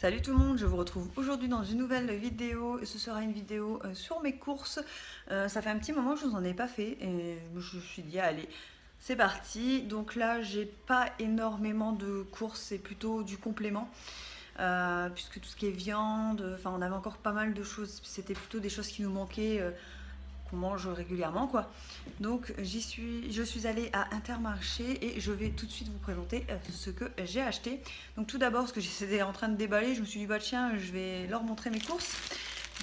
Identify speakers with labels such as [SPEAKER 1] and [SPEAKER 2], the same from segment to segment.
[SPEAKER 1] Salut tout le monde, je vous retrouve aujourd'hui dans une nouvelle vidéo. Ce sera une vidéo sur mes courses. Ça fait un petit moment que je vous en ai pas fait et je me suis dit allez, c'est parti. Donc là, j'ai pas énormément de courses, c'est plutôt du complément. Puisque tout ce qui est viande, enfin on avait encore pas mal de choses, c'était plutôt des choses qui nous manquaient, qu'on mange régulièrement quoi. Donc je suis allée à Intermarché et je vais tout de suite vous présenter ce que j'ai acheté. Donc tout d'abord, ce que j'étais en train de déballer, je me suis dit bah tiens, je vais leur montrer mes courses.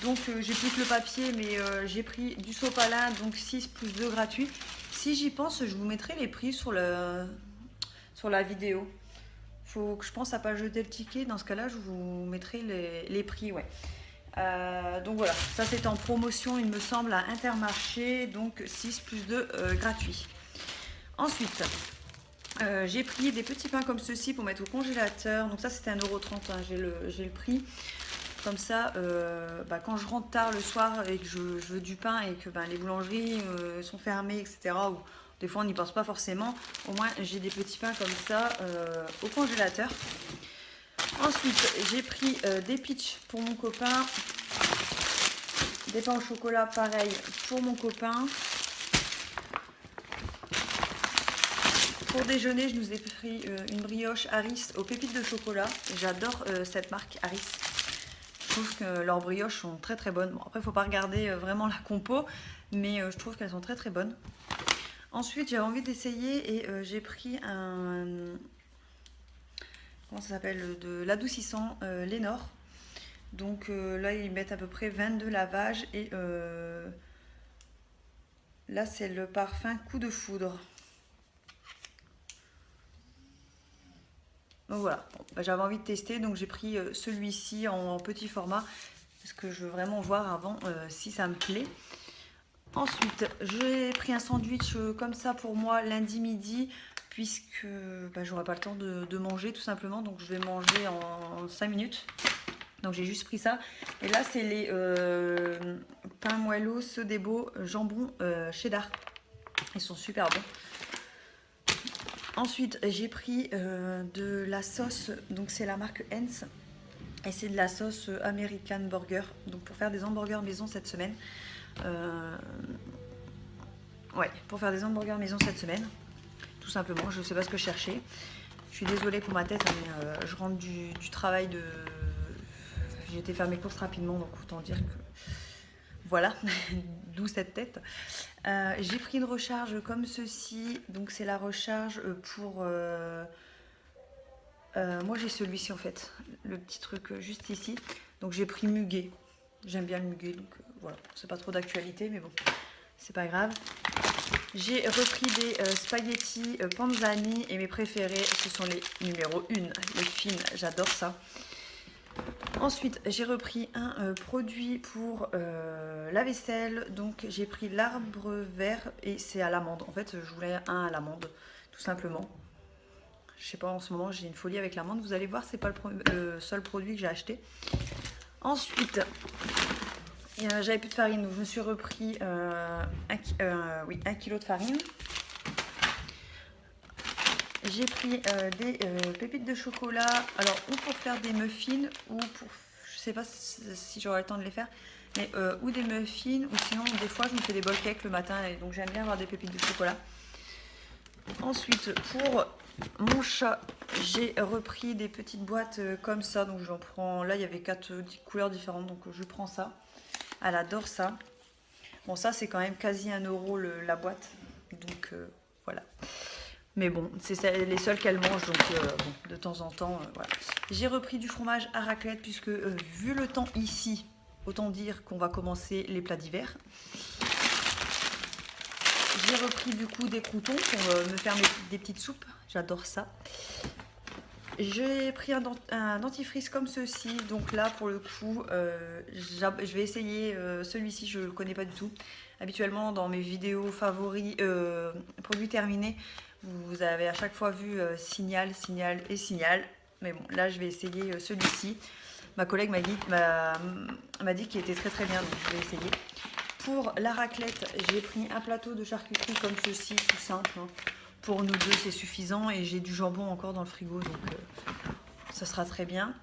[SPEAKER 1] Donc j'ai plus que le papier, mais j'ai pris du sopalin, donc 6 plus 2 gratuits. Si j'y pense, je vous mettrai les prix sur la vidéo. Faut que je pense à pas jeter le ticket. Dans ce cas-là, je vous mettrai les prix, ouais. Donc voilà, ça c'est en promotion, il me semble, à Intermarché, donc 6 plus 2 gratuit. Ensuite, j'ai pris des petits pains comme ceci pour mettre au congélateur. Donc ça c'était 1,30 €, hein, j'ai le prix. Comme ça, quand je rentre tard le soir et que je veux du pain et que les boulangeries sont fermées, etc., ou des fois on n'y pense pas forcément, au moins j'ai des petits pains comme ça au congélateur. Ensuite, j'ai pris des peach pour mon copain, des pains au chocolat pareil pour mon copain. Pour déjeuner, je nous ai pris une brioche Harris aux pépites de chocolat. J'adore cette marque Harris. Je trouve que leurs brioches sont très très bonnes. Bon, après, il ne faut pas regarder vraiment la compo, mais je trouve qu'elles sont très très bonnes. Ensuite, j'avais envie d'essayer et j'ai pris un... Comment ça s'appelle, de l'adoucissant Lénore. Donc là, ils mettent à peu près 22 lavages et là, c'est le parfum Coup de foudre. Donc voilà, bon, j'avais envie de tester, donc j'ai pris celui-ci en petit format parce que je veux vraiment voir avant si ça me plaît. Ensuite, j'ai pris un sandwich comme ça pour moi lundi midi, puisque j'aurai pas le temps de manger tout simplement, donc je vais manger en 5 minutes. Donc j'ai juste pris ça. Et là, c'est les pains moellos Sodebo jambon cheddar. Ils sont super bons. Ensuite, j'ai pris de la sauce, donc c'est la marque Heinz. Et c'est de la sauce American Burger, donc pour faire des hamburgers maison cette semaine. Ouais, pour faire des hamburgers maison cette semaine, tout simplement. Je ne sais pas ce que je cherchais. Je suis désolée pour ma tête, mais je rentre du travail de... J'ai été faire mes courses rapidement, donc autant dire que... Voilà, d'où cette tête. J'ai pris une recharge comme ceci, donc c'est la recharge pour... moi j'ai celui-ci en fait, le petit truc juste ici. Donc j'ai pris muguet, j'aime bien le muguet, donc voilà, c'est pas trop d'actualité, mais bon, c'est pas grave. J'ai repris des spaghettis panzani et mes préférés, ce sont les numéro 1, les fines, j'adore ça. Ensuite, j'ai repris un produit pour la vaisselle. Donc, j'ai pris l'arbre vert et c'est à l'amande. En fait, je voulais un à l'amande, tout simplement. Je sais pas, en ce moment, j'ai une folie avec l'amande. Vous allez voir, c'est pas le seul produit que j'ai acheté. Ensuite, j'avais plus de farine, donc je me suis repris 1 kg de farine. J'ai pris des pépites de chocolat, alors ou pour faire des muffins ou pour, je sais pas si j'aurai le temps de les faire, mais ou des muffins ou sinon des fois je me fais des bol cakes le matin et donc j'aime bien avoir des pépites de chocolat. Ensuite pour mon chat, j'ai repris des petites boîtes comme ça, donc j'en prends, là il y avait 4 couleurs différentes donc je prends ça. Elle adore ça. Bon ça c'est quand même quasi 1 € la boîte, donc voilà. Mais bon, c'est les seules qu'elle mange, donc bon, de temps en temps, voilà. J'ai repris du fromage à raclette, puisque vu le temps ici, autant dire qu'on va commencer les plats d'hiver. J'ai repris du coup des croûtons pour me faire des petites soupes, j'adore ça. J'ai pris un dentifrice comme ceci, donc là pour le coup, je vais essayer celui-ci, je ne le connais pas du tout. Habituellement dans mes vidéos favoris, produits terminés, vous avez à chaque fois vu Signal, Signal et Signal. Mais bon, là je vais essayer celui-ci. Ma collègue m'a dit qu'il était très très bien, donc je vais essayer. Pour la raclette, j'ai pris un plateau de charcuterie comme ceci, tout simple. Hein. Pour nous deux, c'est suffisant et j'ai du jambon encore dans le frigo, donc ça sera très bien.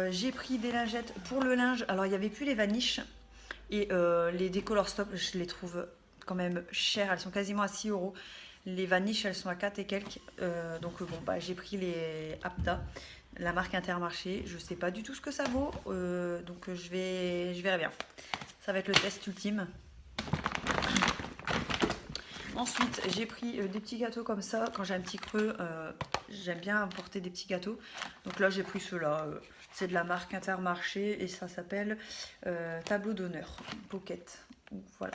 [SPEAKER 1] J'ai pris des lingettes pour le linge. Alors il n'y avait plus les vaniches et les Décolor Stop, je les trouve quand même chères. Elles sont quasiment à 6 euros. Les vaniches, elles sont à 4 et quelques. Donc bon, bah, j'ai pris les Apta, la marque Intermarché. Je sais pas du tout ce que ça vaut. Donc je verrai bien. Ça va être le test ultime. Ensuite, j'ai pris des petits gâteaux comme ça. Quand j'ai un petit creux, j'aime bien apporter des petits gâteaux. Donc là, j'ai pris ceux-là. C'est de la marque Intermarché et ça s'appelle Tableau d'honneur, Pocket. Voilà.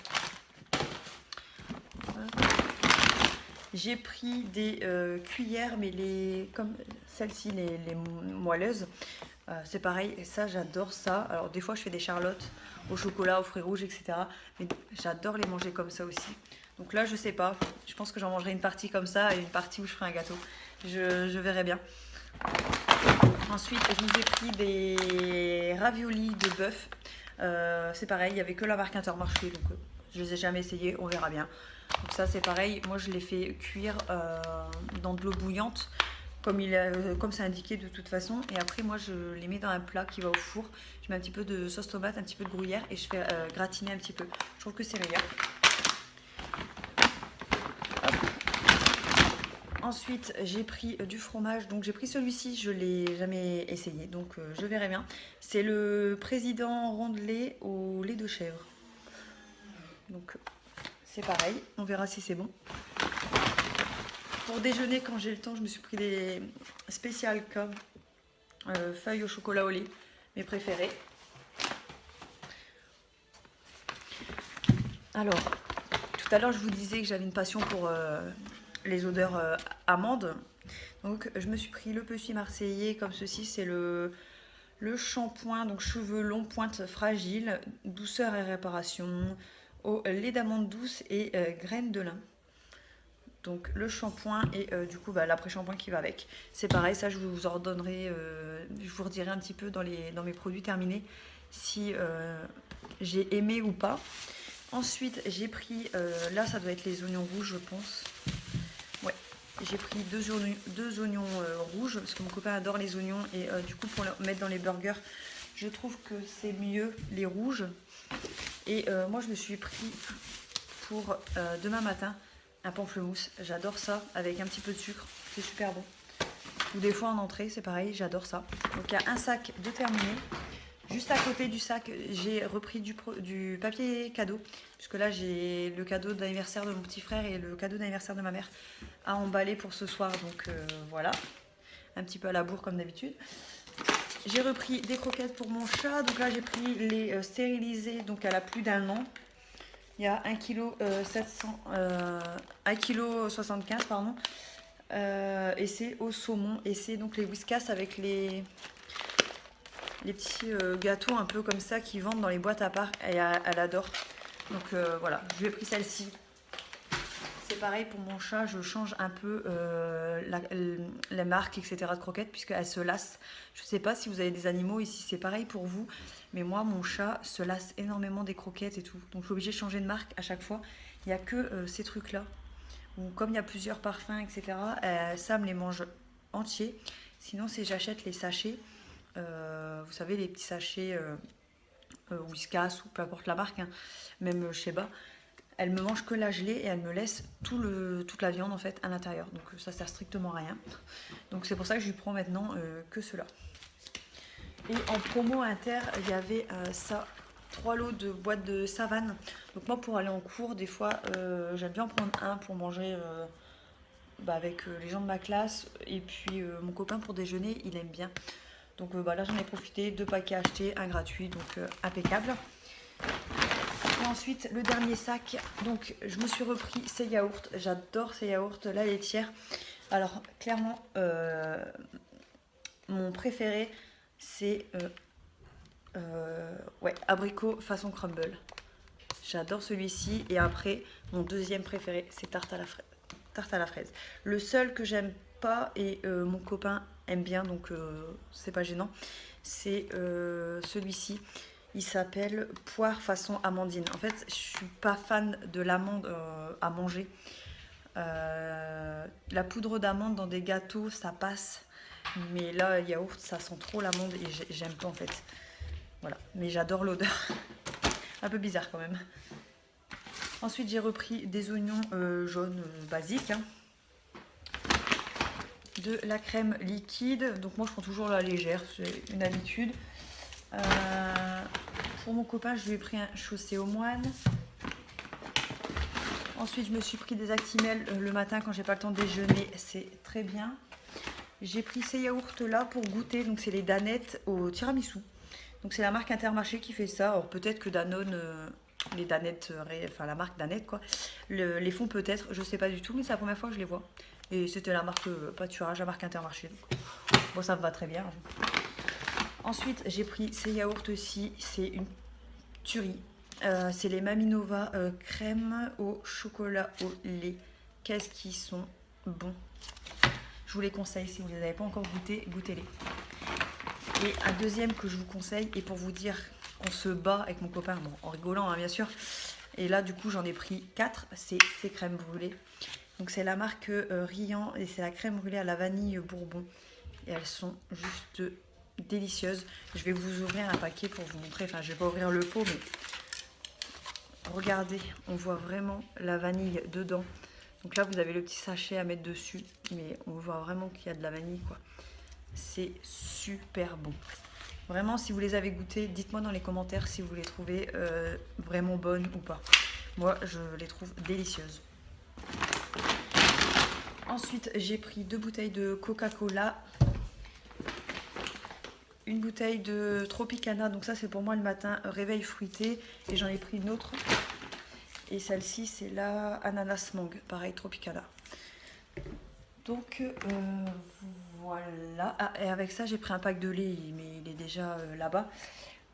[SPEAKER 1] J'ai pris des cuillères, mais comme celles-ci, les moelleuses. C'est pareil, et ça j'adore ça. Alors des fois je fais des charlottes au chocolat, aux fruits rouges, etc. Mais j'adore les manger comme ça aussi. Donc là je sais pas, je pense que j'en mangerai une partie comme ça et une partie où je ferai un gâteau. Je verrai bien. Ensuite je vous ai pris des raviolis de bœuf. C'est pareil, il n'y avait que la marque Intermarché, donc je les ai jamais essayés, on verra bien. Donc ça c'est pareil, moi je les fais cuire dans de l'eau bouillante comme c'est indiqué de toute façon, et après moi je les mets dans un plat qui va au four. Je mets un petit peu de sauce tomate, un petit peu de gruyère et je fais gratiner un petit peu. Je trouve que c'est meilleur. Hop. Ensuite j'ai pris du fromage, donc j'ai pris celui-ci, je l'ai jamais essayé, donc je verrai bien. C'est le président rondelé au lait de chèvre, donc c'est pareil, on verra si c'est bon. Pour déjeuner, quand j'ai le temps, je me suis pris des spécial K, feuilles au chocolat au lait, mes préférés. Alors, tout à l'heure, je vous disais que j'avais une passion pour les odeurs amandes. Donc, je me suis pris le petit marseillais, comme ceci, c'est le shampoing, donc cheveux longs, pointe fragile, douceur et réparation, au lait d'amande douce et graines de lin. Donc le shampoing et du coup l'après-shampoing qui va avec. C'est pareil, ça je vous en redonnerai, je vous redirai un petit peu dans mes produits terminés si j'ai aimé ou pas. Ensuite j'ai pris, là ça doit être les oignons rouges je pense. Ouais, j'ai pris deux oignons rouges parce que mon copain adore les oignons et du coup pour les mettre dans les burgers, je trouve que c'est mieux les rouges. Et moi je me suis pris pour demain matin un pamplemousse, j'adore ça, avec un petit peu de sucre, c'est super bon. Ou des fois en entrée, c'est pareil, j'adore ça. Donc il y a un sac de terminé. Juste à côté du sac, j'ai repris du papier cadeau. Puisque là, j'ai le cadeau d'anniversaire de mon petit frère et le cadeau d'anniversaire de ma mère à emballer pour ce soir. Donc voilà, un petit peu à la bourre comme d'habitude. J'ai repris des croquettes pour mon chat. Donc là, j'ai pris les stérilisés, donc elle a plus d'1 an. Il y a 1,75 kg pardon. Et c'est au saumon. Et c'est donc les Whiskas avec les petits gâteaux un peu comme ça qui vendent dans les boîtes à part. Et elle adore. Donc voilà, je lui ai pris celle-ci. C'est pareil pour mon chat, je change un peu la marque, etc. de croquettes puisqu'elle se lasse. Je ne sais pas si vous avez des animaux et si c'est pareil pour vous. Mais moi, mon chat se lasse énormément des croquettes et tout. Donc je suis obligée de changer de marque à chaque fois. Il n'y a que ces trucs-là. Ou comme il y a plusieurs parfums, etc. Sam les mange entiers. Sinon, c'est j'achète les sachets. Vous savez, les petits sachets Whiskas ou peu importe la marque. Hein, même chez Bas. Elle me mange que la gelée et elle me laisse toute la viande en fait à l'intérieur. Donc ça sert strictement à rien. Donc c'est pour ça que je lui prends maintenant que cela. Et en promo inter, il y avait ça, 3 lots de boîtes de savane. Donc moi pour aller en cours, des fois j'aime bien en prendre un pour manger avec les gens de ma classe. Et puis mon copain pour déjeuner, il aime bien. Donc là j'en ai profité, 2 paquets achetés, un gratuit, donc impeccable. Et ensuite le dernier sac, donc je me suis repris ces yaourts, j'adore ces yaourts, la laitière. Alors clairement mon préféré c'est abricot façon crumble. J'adore celui-ci. Et après mon deuxième préféré c'est tarte à la fraise. Le seul que j'aime pas et mon copain aime bien, donc c'est pas gênant, c'est celui-ci. Il s'appelle poire façon amandine. En fait, je suis pas fan de l'amande à manger. La poudre d'amande dans des gâteaux, ça passe. Mais là, yaourt, ça sent trop l'amande et j'aime pas en fait. Voilà, mais j'adore l'odeur. Un peu bizarre quand même. Ensuite, j'ai repris des oignons jaunes basiques. Hein. De la crème liquide. Donc moi, je prends toujours la légère, c'est une habitude. Pour mon copain, je lui ai pris un chaussé aux moines. Ensuite, je me suis pris des Actimel le matin quand j'ai pas le temps de déjeuner. C'est très bien. J'ai pris ces yaourts là pour goûter. Donc, c'est les Danettes au tiramisu. Donc, c'est la marque Intermarché qui fait ça. Alors, peut-être que Danone, les Danettes, enfin la marque Danette, quoi, les font peut-être. Je sais pas du tout, mais c'est la première fois que je les vois. Et c'était la marque pâturage, la marque Intermarché. Donc, bon, ça me va très bien. Ensuite, j'ai pris ces yaourts-ci. C'est une tuerie. C'est les Maminova crème au chocolat au lait. Qu'est-ce qu'ils sont bons. Je vous les conseille, si vous ne les avez pas encore goûtés, goûtez-les. Et un deuxième que je vous conseille, et pour vous dire qu'on se bat avec mon copain, bon, en rigolant hein, bien sûr, et là du coup j'en ai pris 4, c'est ces crèmes brûlées. Donc c'est la marque Riant et c'est la crème brûlée à la vanille bourbon. Et elles sont juste délicieuses. Je vais vous ouvrir un paquet pour vous montrer, enfin je vais pas ouvrir le pot mais... Regardez, on voit vraiment la vanille dedans. Donc là, vous avez le petit sachet à mettre dessus. Mais on voit vraiment qu'il y a de la vanille, quoi. C'est super bon. Vraiment, si vous les avez goûtés, dites-moi dans les commentaires si vous les trouvez vraiment bonnes ou pas. Moi, je les trouve délicieuses. Ensuite, j'ai pris 2 bouteilles de Coca-Cola. Une bouteille de Tropicana, donc ça c'est pour moi le matin, réveil fruité. Et j'en ai pris une autre. Et celle-ci c'est la ananas mangue, pareil Tropicana. Donc voilà. Ah, et avec ça j'ai pris un pack de lait, mais il est déjà là-bas.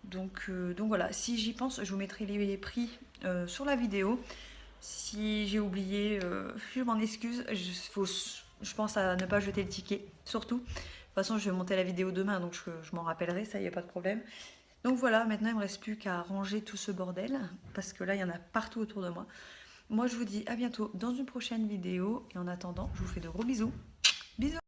[SPEAKER 1] Donc voilà, si j'y pense, je vous mettrai les prix sur la vidéo. Si j'ai oublié, je m'en excuse. Je pense à ne pas jeter le ticket, surtout. De toute façon, je vais monter la vidéo demain, donc je m'en rappellerai, ça, il n'y a pas de problème. Donc voilà, maintenant, il ne me reste plus qu'à ranger tout ce bordel, parce que là, il y en a partout autour de moi. Moi, je vous dis à bientôt dans une prochaine vidéo, et en attendant, je vous fais de gros bisous. Bisous!